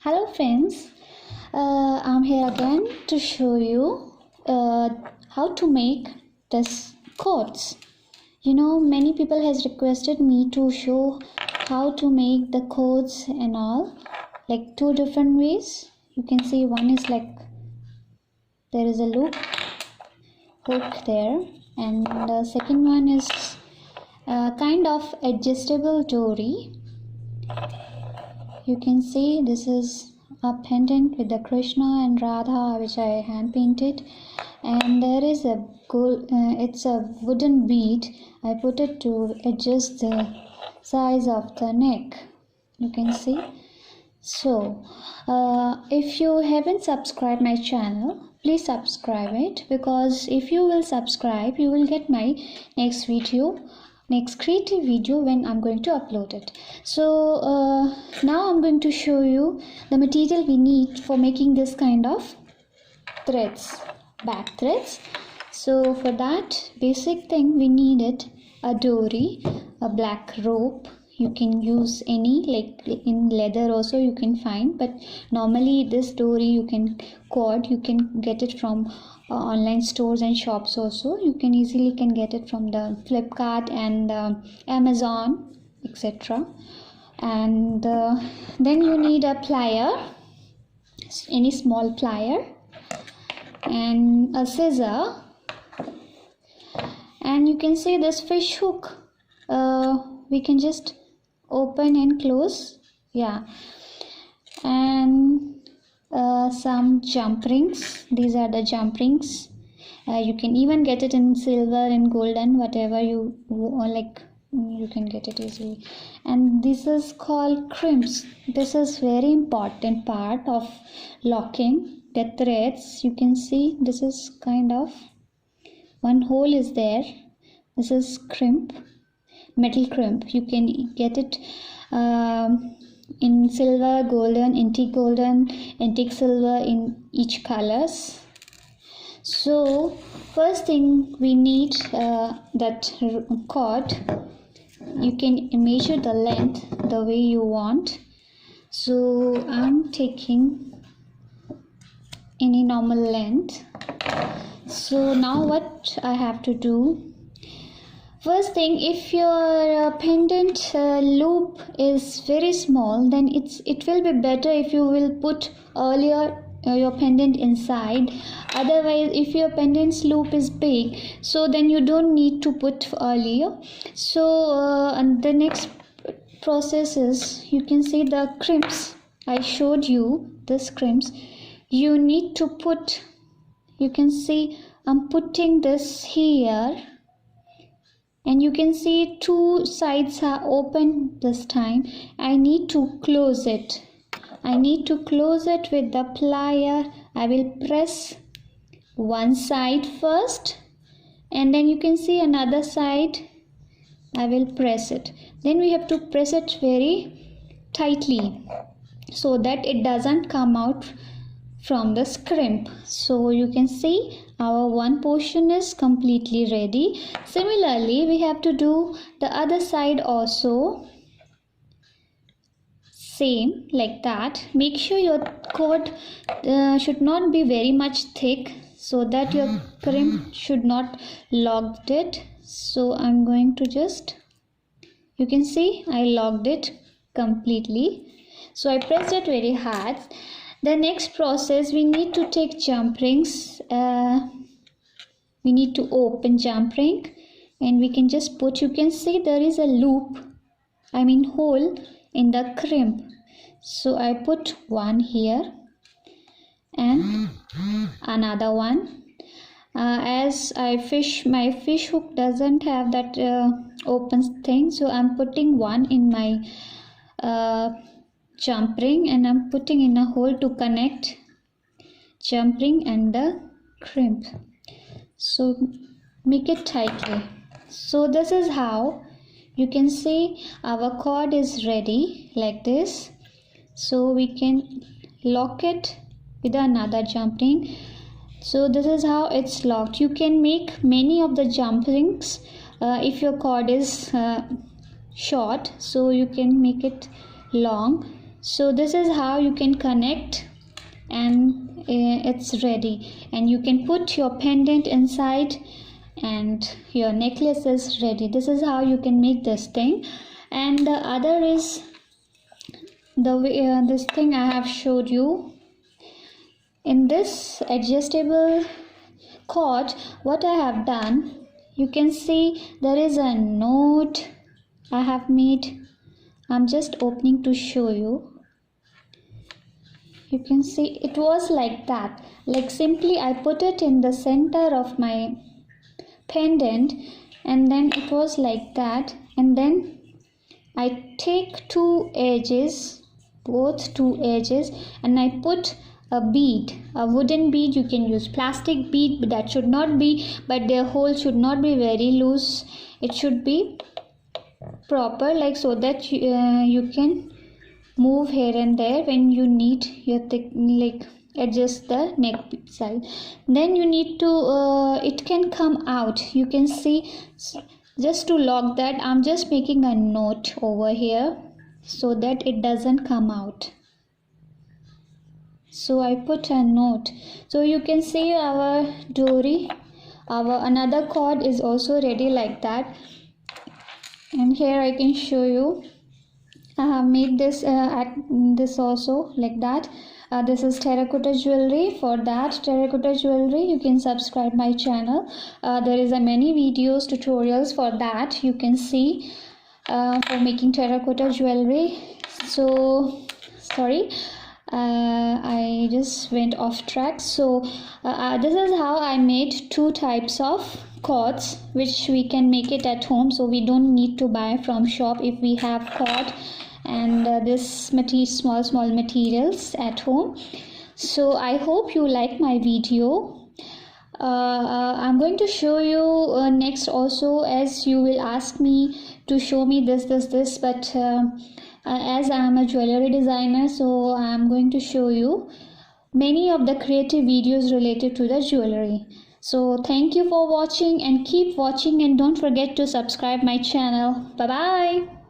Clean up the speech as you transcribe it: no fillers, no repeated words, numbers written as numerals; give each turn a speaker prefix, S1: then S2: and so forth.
S1: Hello friends, I'm here again to show you how to make this coats. Many people has requested me to show how to make the coats and all, like two different ways. You can see one is like there is a loop hook there, and the second one is kind of adjustable dori. You can see this is a pendant with the Krishna and Radha which I hand painted, and there is a gold, it's a wooden bead. I put it to adjust the size of the neck. You can see. So if you haven't subscribed my channel, please subscribe it, because if you will subscribe you will get my next creative video when I'm going to upload it. So now I'm going to show you the material we need for making this kind of threads, back threads. So for that basic thing we needed a dori, a black rope. You can use any, like in leather also you can find, but normally this dori you can get it from online stores and shops also. You can easily get it from the Flipkart and Amazon, etc. And then you need a plier, any small plier, and a scissor, and you can see this fish hook. We can just open and close, and some jump rings. These are the jump rings. You can even get it in silver and golden, whatever you like, you can get it easily. And this is called crimps. This is very important part of locking the threads. You can see this is kind of one hole is there. This is crimp, metal crimp. You can get it in silver, golden, antique silver, in each colors. So first thing we need that cord. You can measure the length the way you want. So I'm taking any normal length. So now what I have to do, first thing, if your pendant loop is very small, then it will be better if you will put earlier your pendant inside. Otherwise, if your pendant's loop is big, so then you don't need to put earlier. So and the next process is, you can see the crimps. I showed you this crimps. You need to put, you can see I'm putting this here, and you can see two sides are open this time. I need to close it. I need to close it with the plier. I will press one side first, and then you can see another side. I will press it. Then we have to press it very tightly so that it doesn't come out from the crimp. So you can see our one portion is completely ready. Similarly, we have to do the other side also, same like that. Make sure your cord should not be very much thick, so that your crimp should not lock it. So I'm going to just, you can see I locked it completely. So I pressed it very hard. The next process, we need to take jump rings. We need to open jump ring, and we can just put, you can see there is a loop, hole in the crimp. So I put one here and another one. As my fish hook doesn't have that open thing, so I'm putting one in my jump ring, and I'm putting in a hole to connect jump ring and the crimp. So make it tightly. So this is how you can see our cord is ready, like this. So we can lock it with another jump ring. So this is how it's locked. You can make many of the jump rings if your cord is short, so you can make it long. So this is how you can connect, and it's ready, and you can put your pendant inside and your necklace is ready. This is how you can make this thing. And the other is the way this thing I have showed you. In this adjustable cord, what I have done, you can see there is a note I have made. I'm just opening to show you. You can see it was like that, like simply I put it in the center of my pendant, and then it was like that, and then I take two edges, both two edges, and I put a bead, a wooden bead. You can use plastic bead, but that should not be, but their hole should not be very loose. It should be proper, like so that you can move here and there when you need your like adjust the neck side. Then you need to it can come out. You can see, just to lock that, I'm just making a note over here so that it doesn't come out. So I put a note. So you can see our dori, our another cord is also ready like that. And here I can show you, I have made this at this also like that. This is terracotta jewelry. For that terracotta jewelry, you can subscribe my channel. There is a many videos, tutorials for that you can see for making terracotta jewelry. So sorry, I just went off track. So this is how I made two types of cords, which we can make it at home, so we don't need to buy from shop if we have cord and this small materials at home. So I hope you like my video. I'm going to show you next also, as you will ask me to show me this, but as I am a jewelry designer, so I am going to show you many of the creative videos related to the jewelry. So thank you for watching, and keep watching, and don't forget to subscribe my channel. Bye bye.